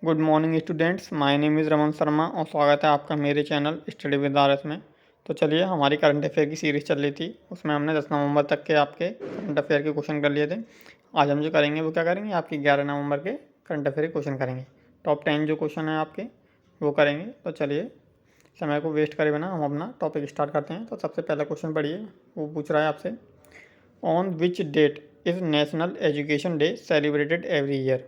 Good morning students, my name is Raman Sharma और स्वागत है आपका मेरे channel study with R S में। तो चलिए, हमारी करंट अफेयर की सीरीज़ चल रही थी, उसमें हमने 10 नवंबर तक के आपके करंट अफेयर के क्वेश्चन कर लिए थे। आज हम जो करेंगे वो क्या करेंगे, आपकी 11 नवंबर के करंट अफेयर के क्वेश्चन करेंगे। टॉप 10 जो क्वेश्चन है आपके वो करेंगे। तो चलिए, समय को वेस्ट करे बिना हम अपना टॉपिक स्टार्ट करते हैं। तो सबसे पहला क्वेश्चन पढ़िए, वो पूछ रहा है आपसे, on which date is national education day celebrated every year.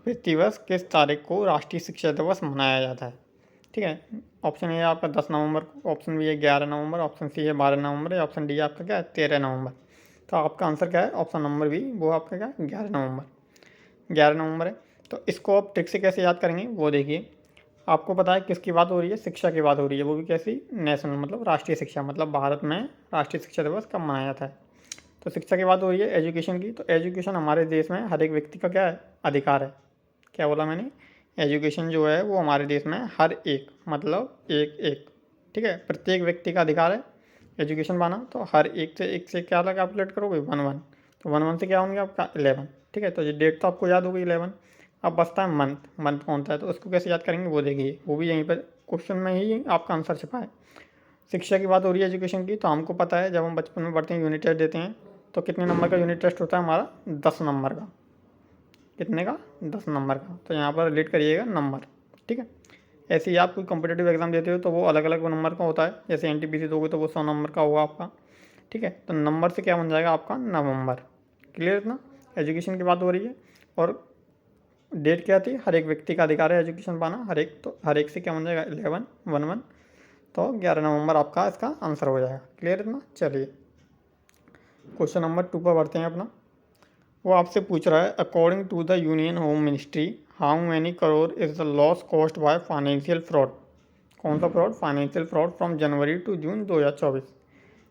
पृथ्वी दिवस किस तारीख को राष्ट्रीय शिक्षा दिवस मनाया जाता है। ठीक है, ऑप्शन ए है आपका 10 नवंबर को, ऑप्शन बी है 11 नवंबर, ऑप्शन सी है 12 नवंबर, या ऑप्शन डी आपका क्या है 13 नवंबर। तो आपका आंसर क्या है, ऑप्शन नंबर बी, वो आपका क्या है 11 नवंबर। 11 नवंबर है। तो इसको आप ट्रिक से कैसे याद करेंगे वो देखिए। आपको पता है किसकी बात हो रही है, शिक्षा की बात हो रही है, वो भी कैसी, नेशनल मतलब राष्ट्रीय शिक्षा, मतलब भारत में राष्ट्रीय शिक्षा दिवस कब मनाया जाता है। तो शिक्षा की बात हो रही है, एजुकेशन की। तो एजुकेशन हमारे देश में हर एक व्यक्ति का क्या है, अधिकार है। क्या बोला मैंने, एजुकेशन जो है वो हमारे देश में हर एक, मतलब एक एक, ठीक है, प्रत्येक व्यक्ति का अधिकार है एजुकेशन पाना। तो हर एक से क्या लगा कैलकुलेट करोगे, 1 1। तो 1 1 से क्या होंगे आपका 11। ठीक है, तो ये डेट तो आपको याद हो गई 11। अब बचता है मंथ, मंथ कौन सा है, तो उसको कैसे याद करेंगे वो देखिए, वो भी यहीं पर क्वेश्चन में ही आपका आंसर छिपा है। शिक्षा की बात हो रही है एजुकेशन की, तो हमको पता है जब हम बचपन में पढ़ते हैं यूनिट टेस्ट देते हैं, तो कितने नंबर का यूनिट टेस्ट होता है हमारा, 10 नंबर का। कितने का, 10 नंबर का। तो यहाँ पर रिलेट करिएगा नंबर। ठीक है, ऐसे ही आप कोई कॉम्पिटेटिव एग्जाम देते हो तो वो अलग अलग नंबर का होता है। जैसे एनटीपीसी दोगे तो वो 100 नंबर का होगा आपका। ठीक है, तो नंबर से क्या बन जाएगा आपका, नवंबर। क्लियर इतना। एजुकेशन की बात हो रही है, और डेट क्या थी, हर एक व्यक्ति का अधिकार है एजुकेशन पाना, हर एक, तो हर एक से क्या बन जाएगा 11 1 1। तो 11 नवंबर आपका इसका आंसर हो जाएगा। क्लियर इतना। चलिए, क्वेश्चन नंबर 2 पर बढ़ते हैं अपना। वो आपसे पूछ रहा है, according to the union home ministry how many crore is the loss cost by financial fraud. कौन सा fraud, financial fraud from January to June 2024।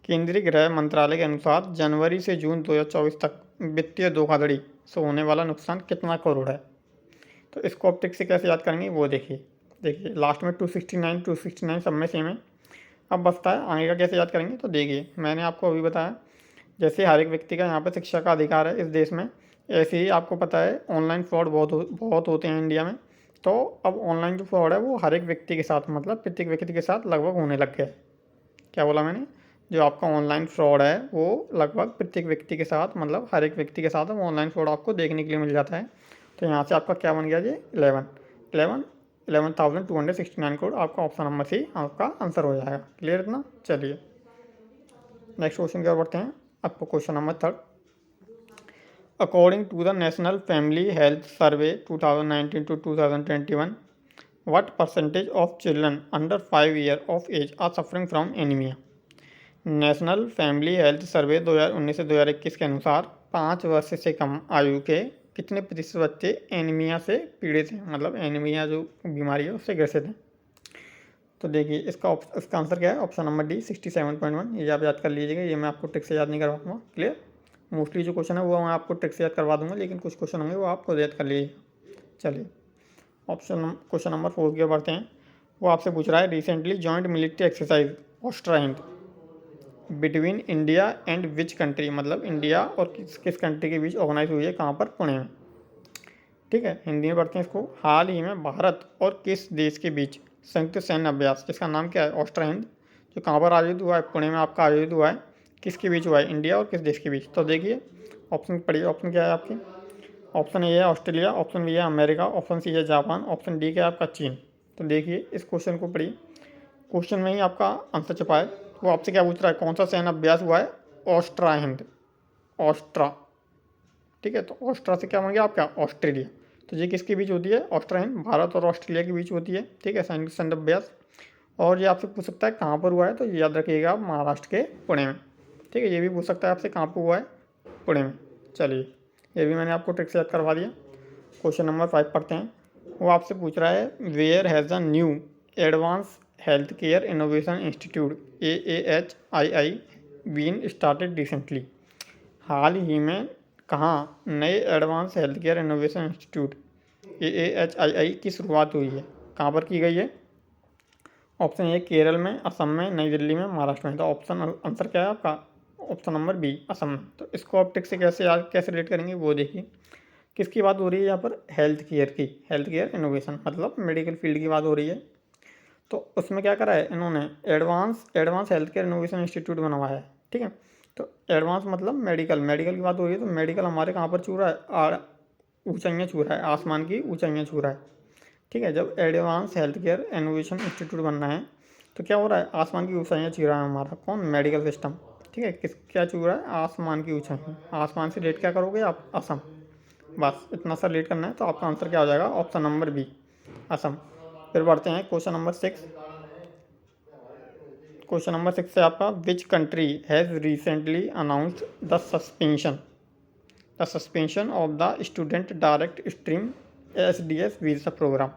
केंद्रीय गृह मंत्रालय के अनुसार जनवरी से जून 2024 तक वित्तीय धोखाधड़ी से होने वाला नुकसान कितना करोड़ है। तो इसको ऑप्टिक से कैसे याद करेंगे वो देखिए। देखिए लास्ट में 269 सब में सेम है। अब बचता है आगे का कैसे याद करेंगे। तो देखिए, मैंने आपको अभी बताया, जैसे हर एक व्यक्ति का यहाँ पर शिक्षा का अधिकार है इस देश में, ऐसे ही आपको पता है ऑनलाइन फ्रॉड बहुत होते हैं इंडिया में। तो अब ऑनलाइन जो फ्रॉड है वो हर एक व्यक्ति के साथ, मतलब प्रत्येक व्यक्ति के साथ लगभग होने लग गया है। क्या बोला मैंने, जो आपका ऑनलाइन फ्रॉड है वो लगभग प्रत्येक व्यक्ति के साथ, मतलब हर एक व्यक्ति के साथ ऑनलाइन फ्रॉड आपको देखने के लिए मिल जाता है। तो यहाँ से आपका क्या बन गया जी, 11,269 करोड़। आपका ऑप्शन नंबर सी आपका आंसर हो जाएगा। क्लियर इतना। चलिए, नेक्स्ट क्वेश्चन की ओर बढ़ते हैं। आपको question number 3, according to the national family health survey 2019 to 2021, what percentage of children under 5 years of age are suffering from anemia। National family health survey 2019 से 2021 के अनुसार 5 वर्ष से कम आयु के कितने प्रतिशत बच्चे एनीमिया से पीड़ित हैं, मतलब एनीमिया जो बीमारी है उससे ग्रसित हैं। तो देखिए, इसका आंसर क्या है, ऑप्शन नंबर डी 67.1। ये आप याद कर लीजिएगा, ये मैं आपको ट्रिक से याद नहीं करवाऊंगा। क्लियर। मोस्टली जो क्वेश्चन है वो मैं आपको ट्रिक से याद करवा दूंगा, लेकिन कुछ क्वेश्चन होंगे वो आप खुद याद कर लीजिएगा। चलिए, क्वेश्चन नंबर 4 की ओर बढ़ते हैं। वो आपसे पूछ रहा है, recently joint military exercise Austra Hind between India and which country, मतलब इंडिया और किस कंट्री के बीच ऑर्गेनाइज हुई है, कहाँ पर, पुणे में। ठीक है, हिंदी में पढ़ते हैं इसको। हाल ही में भारत और किस देश के बीच संयुक्त सैन्य अभ्यास, जिसका नाम क्या है, ऑस्ट्रा हिंद, जो कहाँ पर आयोजित हुआ है, पुणे में आपका आयोजित हुआ है, किसके बीच हुआ है, इंडिया और किस देश के बीच। तो देखिए, ऑप्शन पढ़िए, ऑप्शन क्या है आपके, ऑप्शन ए है ऑस्ट्रेलिया, ऑप्शन बी है अमेरिका, ऑप्शन सी है जापान, ऑप्शन डी क्या है आपका चीन। तो देखिए, इस क्वेश्चन को पढ़िए, क्वेश्चन में ही आपका आंसर छुपा है। वो आपसे क्या पूछ रहा है, कौन सा सैन्य अभ्यास हुआ है, ऑस्ट्रा हिंद, ऑस्ट्रा। ठीक है, तो ऑस्ट्रा से क्या बन गया आपका, ऑस्ट्रेलिया। तो ये किसके बीच होती है, ऑस्ट्रा हिंद, भारत और ऑस्ट्रेलिया के बीच होती है। ठीक है, सैन्य अभ्यास। और ये आपसे पूछ सकता है कहाँ पर हुआ है, तो ये याद रखिएगा आप, महाराष्ट्र के पुणे में। ठीक है, ये भी पूछ सकता है आपसे कहाँ पर हुआ है, पुणे में। चलिए, ये भी मैंने आपको ट्रिक से याद करवा दिया। क्वेश्चन नंबर 5 पढ़ते हैं। वो आपसे पूछ रहा है, where has a new advance health care innovation institute AAHII been started recently. हाल ही में कहाँ नए advance health care innovation institute AAHII की शुरुआत हुई है, कहाँ पर की गई है। ऑप्शन ए केरल में, असम में, नई दिल्ली में, महाराष्ट्र में। तो ऑप्शन आंसर क्या है आपका, ऑप्शन नंबर बी, असम में। तो इसको आप ट्रिक से कैसे रिलेट करेंगे वो देखिए। किसकी बात हो रही है यहाँ पर? हेल्थ केयर की, हेल्थ केयर इनोवेशन मतलब मेडिकल फील्ड की बात हो रही है। तो उसमें क्या करा है इन्होंने, advance health care innovation institute बनवाया है, ठीक है। तो एडवांस मतलब मेडिकल की बात हो रही है, तो मेडिकल हमारे कहाँ पर छू रहा है? ऊंचाइयाँ छू रहा है, आसमान की ऊंचाइयाँ छू रहा है, ठीक है। जब advance health care innovation institute बनना है तो क्या हो रहा है? आसमान की ऊंचाइयाँ छू रहा है हमारा कौन? मेडिकल सिस्टम, ठीक है। क्या छू रहा है? आसमान की ऊंचाइयाँ। आसमान से रिलेट क्या करोगे आप? असम। बस इतना सा रिलेट करना है, तो आपका आंसर क्या हो जाएगा? Option number B, Assam. फिर बढ़ते हैं क्वेश्चन नंबर 6। क्वेश्चन नंबर 6 से आपका, which country has recently announced the suspension of the student direct stream SDS visa programme.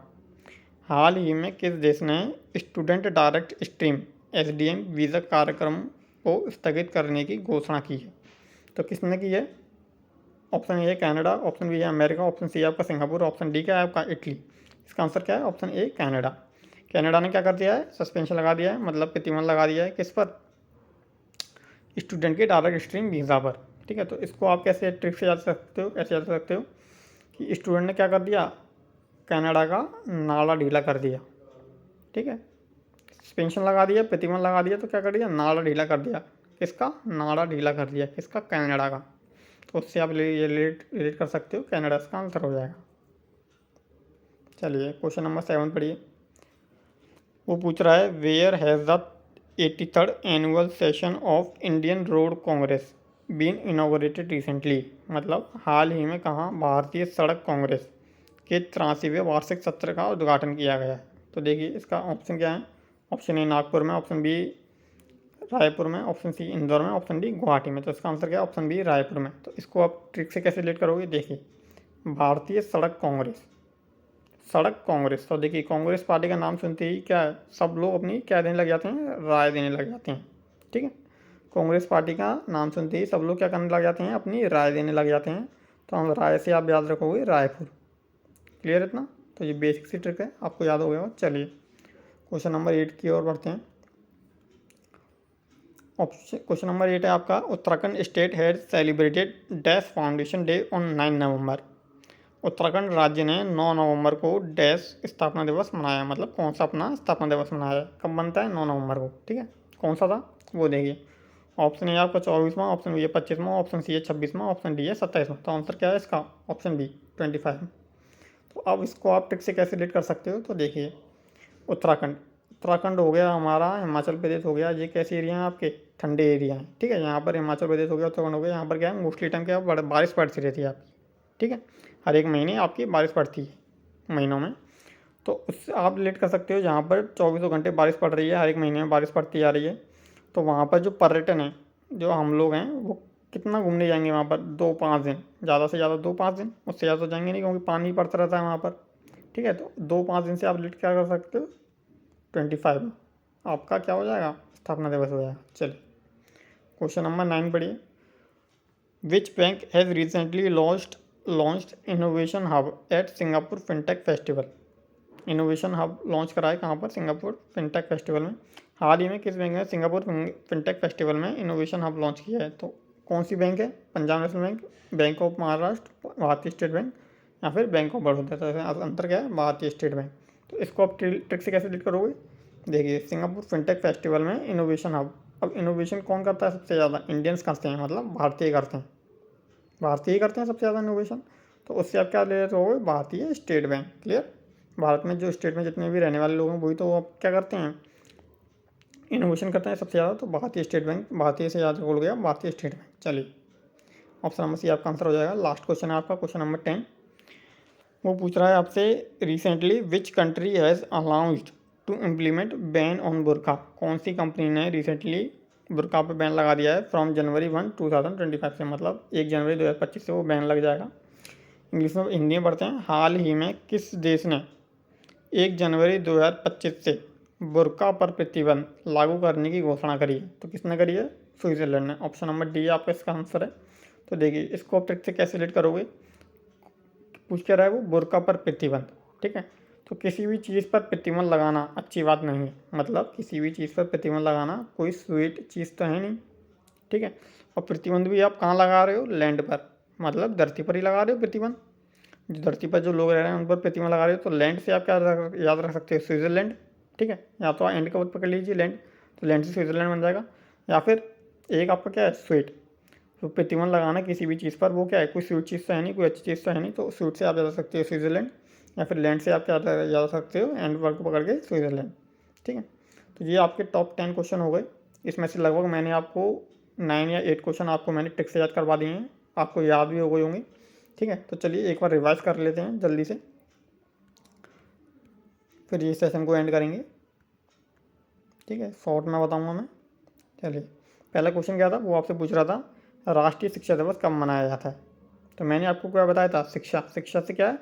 हाल ही में किस देश ने student direct stream SDM visa कार्यक्रम को स्थगित करने की घोषणा की है? तो किसने की है? Option A Canada, option B है अमेरिका, ऑप्शन सी है आपका सिंगापुर, ऑप्शन डी क्या है आपका? इटली। इसका आंसर क्या है? Option A Canada. कनाडा ने क्या कर दिया है? सस्पेंशन लगा दिया है, मतलब प्रतिबंध लगा दिया है। किस पर? स्टूडेंट के डायरेक्ट स्ट्रीम वीज़ा पर, ठीक है। तो इसको आप कैसे ट्रिक से जान सकते हो? ऐसे जान सकते हो कि स्टूडेंट ने क्या कर दिया? कनाडा का नाला ढीला कर दिया, ठीक है। सस्पेंशन लगा दिया, प्रतिबंध लगा दिया, तो क्या कर दिया? नाला ढीला कर दिया। किसका? नाला ढीला कर दिया, किसका? कनाडा का। तो उससे आप ये रिलेट कर सकते हो, कनाडा इसका आंसर हो जाएगा। चलिए क्वेश्चन नंबर 7 पढ़िए। वो पूछ रहा है, where has the 83rd annual session of Indian road congress been inaugurated recently. मतलब हाल ही में कहाँ भारतीय सड़क कांग्रेस के 83वें वार्षिक सत्र का उद्घाटन किया गया है? तो देखिए इसका ऑप्शन क्या है? ऑप्शन ए नागपुर में, ऑप्शन बी रायपुर में, ऑप्शन सी इंदौर में, ऑप्शन डी गुवाहाटी में। तो इसका आंसर क्या है? ऑप्शन बी रायपुर में। तो इसको आप ट्रिक से कैसे रिलेट करोगे? देखिए, भारतीय सड़क कांग्रेस, सड़क कांग्रेस। तो देखिए कांग्रेस पार्टी का नाम सुनते ही क्या है? सब लोग अपनी क्या देने लग जाते हैं? राय देने लग जाते हैं, ठीक है। कांग्रेस पार्टी का नाम सुनते ही सब लोग क्या करने लग जाते हैं? अपनी राय देने लग जाते हैं। तो हम राय से आप याद रखोगे रायपुर। क्लियर इतना? तो ये बेसिक सी ट्रिक है, आपको याद हो गया। चलिए क्वेश्चन नंबर 8 की ओर बढ़ते हैं। ऑप्शन क्वेश्चन नंबर 8 है आपका, Uttarakhand state has celebrated dash foundation day on 9 नवंबर। उत्तराखंड राज्य ने 9 नवंबर को डैश स्थापना दिवस मनाया। मतलब कौन सा अपना स्थापना दिवस मनाया है? कब बनता है? 9 नवंबर को, ठीक है। कौन सा था वो देखिए। ऑप्शन ए आपका 24वां, ऑप्शन बी है 25वां, ऑप्शन सी है 26वां, ऑप्शन डी है 27वां। तो आंसर क्या है इसका? Option B 25। तो अब इसको आप ट्रिक से कैसे रिलेट कर सकते हो? तो देखिए, उत्तराखंड, उत्तराखंड हो गया हमारा, हिमाचल प्रदेश हो गया, ये कैसे एरिया हैं आपके? ठंडे एरिया हैं, ठीक है। यहाँ पर हिमाचल प्रदेश हो गया, उत्तराखंड हो गया, यहाँ पर क्या है? मोस्टली टाइम क्या है? बारिश पड़ती रहती है आपकी, ठीक है। हर एक महीने आपकी बारिश पड़ती है महीनों में। तो उससे आप रिलेट कर सकते हो, जहाँ पर 24 घंटे बारिश पड़ रही है, हर एक महीने में बारिश पड़ती जा रही है, तो वहाँ पर जो पर्यटन है, जो हम लोग हैं, वो कितना घूमने जाएंगे वहाँ पर? 2-5 दिन, ज़्यादा से ज़्यादा 2-5 दिन, उससे ज़्यादा तो जाएंगे नहीं, क्योंकि पानी पड़ता रहता है वहाँ पर, ठीक है। तो 2-5 दिन से आप रिलेट क्या कर सकते हो? 25 आपका क्या हो जाएगा? स्थापना दिवस हो जाएगा। चलिए क्वेश्चन नंबर 9 पढ़िए। Which bank has recently launched innovation hub at Singapore fintech festival. Innovation hub launch करा है कहाँ पर? सिंगापुर फिनटेक फेस्टिवल में। हाल ही में किस बैंक ने सिंगापुर फिनटेक फेस्टिवल में इनोवेशन हब लॉन्च किया है? तो कौन सी बैंक है? Punjab national bank, bank of Maharashtra, भारतीय स्टेट बैंक, या फिर बैंक ऑफ बड़ौदा। तो अंतर क्या है? भारतीय स्टेट बैंक। तो इसको आप ट्रिक से कैसे डिलीट करोगे? देखिए, सिंगापुर फिनटेक फेस्टिवल में इनोवेशन हब। अब इनोवेशन कौन करता है सबसे ज़्यादा? इंडियंस करते हैं, मतलब भारतीय करते हैं, भारतीय करते हैं सबसे ज़्यादा इनोवेशन। तो उससे आप क्या ले रहे हो? भारतीय स्टेट बैंक। क्लियर? भारत में जो स्टेट में जितने भी रहने वाले लोग हैं, वही तो आप क्या करते हैं? इनोवेशन करते हैं सबसे ज़्यादा। तो भारतीय स्टेट बैंक, भारतीय से याद बोल गया, भारतीय स्टेट बैंक। चलिए ऑप्शन नंबर सी आपका आंसर हो जाएगा। लास्ट क्वेश्चन है आपका, क्वेश्चन नंबर 10। वो पूछ रहा है आपसे, recently which country has announced to implement ban on burqa. कौन सी कंपनी ने रिसेंटली बुरका पर बैन लगा दिया है? फ्रॉम जनवरी 1, 2025 से, मतलब 1 जनवरी 2025 से वो बैन लग जाएगा। इंग्लिश में, हिंदी में पढ़ते हैं। हाल ही में किस देश ने 1 जनवरी 2025 से बुर्का पर प्रतिबंध लागू करने की घोषणा करी है? तो किसने करी है? स्विट्जरलैंड ने। ऑप्शन नंबर डी आपका इसका आंसर है। तो देखिए इसको आप ट्रिक से कैसे रिलेट करोगे? पूछ क्या रहा है वो? बुर्का पर प्रतिबंध, ठीक है। तो किसी भी चीज़ पर प्रतिबंध लगाना अच्छी बात नहीं है, मतलब किसी भी चीज़ पर प्रतिबंध लगाना कोई स्वीट चीज़ तो है नहीं, ठीक है। और प्रतिबंध भी आप कहाँ लगा रहे हो? लैंड पर, मतलब धरती पर ही लगा रहे हो प्रतिबंध। जो धरती पर जो लोग रह रहे हैं उन पर प्रतिमा लगा रहे हो, तो लैंड से आप क्या याद रख सकते हो, स्विट्ज़रलैंड। ठीक है, या तो एंड का वर्ड पकड़ लीजिए लैंड, तो लैंड से स्विट्ज़रलैंड बन जाएगा। या फिर एक आपका क्या है, स्वीट। तो प्रतिबंध लगाना किसी भी चीज़ पर, वो क्या है, कोई स्वीट चीज़ तो है नहीं, कोई अच्छी चीज़ तो है नहीं, तो स्वीट से आप जा सकते हो स्विट्ज़रलैंड, या फिर लैंड से आप क्या जा सकते हो, एंड वर्ड को पकड़ के स्विट्ज़रलैंड। ठीक है, तो ये आपके टॉप 10 क्वेश्चन हो गए। इसमें से लगभग मैंने आपको 9 या 8 क्वेश्चन आपको मैंने ट्रिक से याद करवा दिए हैं, आपको याद भी हो गए होंगे। ठीक है, तो चलिए एक बार रिवाइज कर लेते हैं जल्दी से, फिर ये सेशन को एंड करेंगे। ठीक है, शॉर्ट में बताऊँगा मैं। चलिए, पहला क्वेश्चन क्या था, वो आपसे पूछ रहा था राष्ट्रीय शिक्षा दिवस कब मनाया जाता है। तो मैंने आपको क्या बताया था, शिक्षा। शिक्षा से क्या है,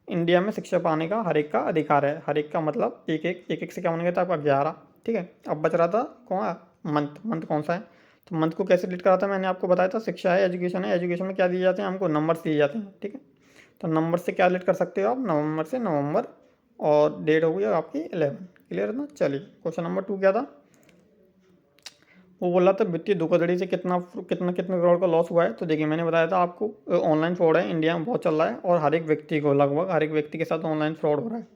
इंडिया में शिक्षा पाने का हर एक का अधिकार है। हर एक का मतलब एक से क्या बन गया था आपका 11। ठीक है, अब बच रहा था कौन, मंथ कौन सा है। तो मंथ को कैसे लीड करा था, मैंने आपको बताया था शिक्षा है, एजुकेशन है। एजुकेशन में क्या दिए जाते हैं, हमको नंबर दिए जाते हैं। ठीक है, तो नंबर से क्या लीड कर सकते हो आप, नवंबर से नवंबर, और डेट हो गई आपकी 11। क्लियर है ना। चलिए, क्वेश्चन नंबर 2 क्या था, वो बोला था वित्तीय धोखाधड़ी से कितना कितना कितने करोड़ का लॉस हुआ है। तो देखिए, मैंने बताया था आपको ऑनलाइन फ्रॉड है इंडिया में बहुत चल रहा है, और हर एक व्यक्ति को, लगभग हर एक व्यक्ति के साथ ऑनलाइन फ्रॉड हो रहा है।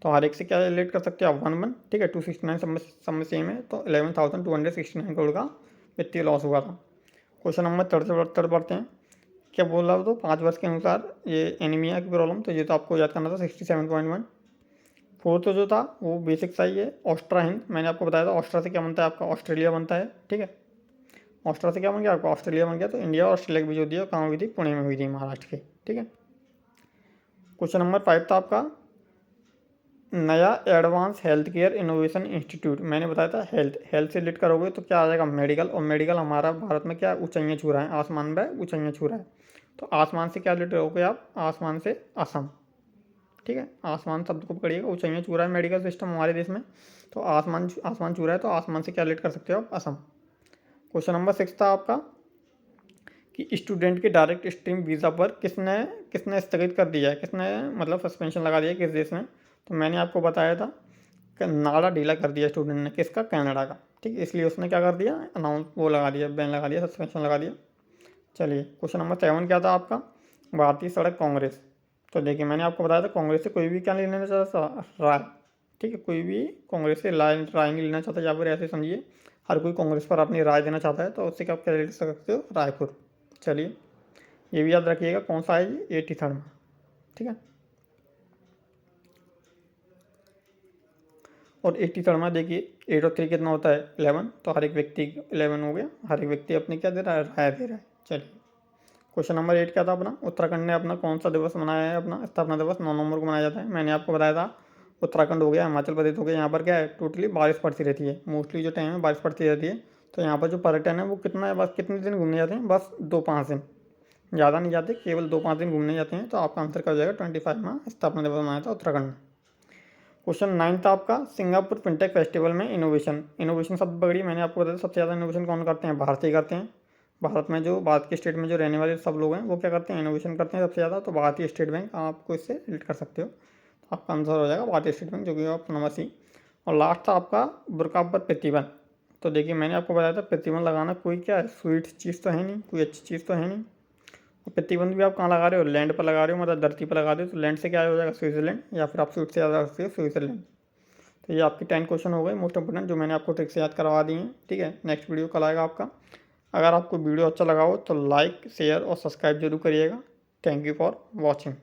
तो हर एक से क्या रिलेट कर सकते हैं आप, 1 1। ठीक है, 269 सब में सेम है, तो 11,269 करोड़ का वित्तीय लॉस हुआ था। क्वेश्चन नंबर थर्ड बढ़ते हैं। क्या बोल रहा हो, तो 5 वर्ष के अनुसार ये एनीमिया की प्रॉब्लम, तो ये तो आपको याद करना था 67.1। फोर्थ जो था वो बेसिक सा ही है, ऑस्ट्रा हिंद। मैंने आपको बताया था ऑस्ट्रा से क्या बनता है आपका, ऑस्ट्रेलिया बनता है। ठीक है, ऑस्ट्रा से क्या बन गया आपका, ऑस्ट्रेलिया बन गया। तो इंडिया और ऑस्ट्रेलिया की भी जो दी है कहाँ हुई थी, पुणे में हुई थी, महाराष्ट्र के। ठीक है, क्वेश्चन नंबर 5 था आपका, नया advance health care innovation institute. मैंने बताया था हेल्थ से रिलेट करोगे तो क्या आ जाएगा, मेडिकल। और मेडिकल हमारा भारत में क्या ऊंचाइयाँ छू रहा है, आसमान में ऊंचाइयाँ छू रहा है। तो आसमान से क्या रिलेट करोगे आप, आसमान से असम। ठीक है, आसमान शब्द को पकड़िएगा, ऊंचाइयाँ छू रहा है मेडिकल सिस्टम हमारे देश में, तो आसमान छू रहा है, तो आसमान से क्या रिलेट कर सकते हो आप, असम। क्वेश्चन नंबर 6 था आपका कि स्टूडेंट के डायरेक्ट स्ट्रीम वीज़ा पर किसने किसने स्थगित कर दिया है, किसने मतलब सस्पेंशन लगा दिया है, किस देश में। तो मैंने आपको बताया था कि नाड़ा ढीला कर दिया स्टूडेंट ने, किसका, कनाडा का। ठीक है, इसलिए उसने क्या कर दिया, अनाउंस वो लगा दिया, बैन लगा दिया, सस्पेंशन लगा दिया। चलिए, क्वेश्चन नंबर 7 क्या था आपका, भारतीय सड़क कांग्रेस। तो देखिए, मैंने आपको बताया था कांग्रेस से कोई भी क्या लेना चाहता, राय। ठीक है, कोई भी कांग्रेस से राय नहीं लेना चाहता, या फिर ऐसे समझिए हर कोई कांग्रेस पर अपनी राय देना चाहता है, तो उससे क्या आप क्या ले सकते हो, रायपुर। चलिए, ये भी याद रखिएगा कौन सा है, ये 83rd में। ठीक है, और 83rd में देखिए 8 और 3 कितना होता है, 11। तो हर एक व्यक्ति 11 हो गया, हर एक व्यक्ति अपनी क्या दे रहा है, राय दे रहा है। चलिए, क्वेश्चन नंबर 8 क्या था अपना, उत्तराखंड ने अपना कौन सा दिवस मनाया है, अपना स्थापना दिवस 9 नवंबर को मनाया जाता है। मैंने आपको बताया था उत्तराखंड हो गया, हिमाचल प्रदेश हो गया, यहाँ पर क्या है, टोटली बारिश पड़ती रहती है, मोस्टली जो टाइम है बारिश पड़ती रहती है। तो यहाँ पर जो पर्यटन है वो कितना है, बस कितने दिन घूमने जाते हैं, बस 2-5 दिन, ज़्यादा नहीं जाते, केवल 2-5 दिन घूमने जाते हैं। तो आपका आंसर क्या हो जाएगा, 25 में स्थापना दिवस मनाया था उत्तराखंड में। क्वेश्चन 9 था आपका, सिंगापुर फिनटेक फेस्टिवल में इनोवेशन। इनोवेशन शब्द पकड़िए, मैंने आपको बताया सबसे ज़्यादा इनोवेशन कौन करते हैं, भारतीय करते हैं। भारत में जो भारत के स्टेट में जो रहने वाले सब लोग हैं वो क्या करते हैं, इनोवेशन करते हैं सबसे ज़्यादा। तो भारतीय स्टेट बैंक आपको इससे रिलेट कर सकते हो, तो आपका आंसर हो जाएगा भारतीय स्टेट बैंक, जो कि ऑप्शन नंबर सी। और लास्ट था आपका बुर्का पर प्रतिबंध। तो देखिए, मैंने आपको बताया था प्रतिबंध लगाना कोई क्या है, स्वीट चीज़ तो है नहीं, कोई अच्छी चीज़ तो है नहीं। और प्रतिबंध भी आप कहाँ लगा रहे हो, लैंड पर लगा रहे हो, मतलब धरती पर लगा रहे हो। तो लैंड से क्या हो जाएगा, स्विट्जरलैंड, या फिर आप स्वीट से याद रखते हो स्विट्जरलैंड। तो ये आपके 10 क्वेश्चन हो गए मोस्ट इंपोर्टेंट, जो मैंने आपको ट्रिक से याद करवा दी हैं। ठीक है, नेक्स्ट वीडियो कल आएगा आपका। अगर आपको वीडियो अच्छा लगा हो तो लाइक, शेयर और सब्सक्राइब जरूर करिएगा। Thank you for watching.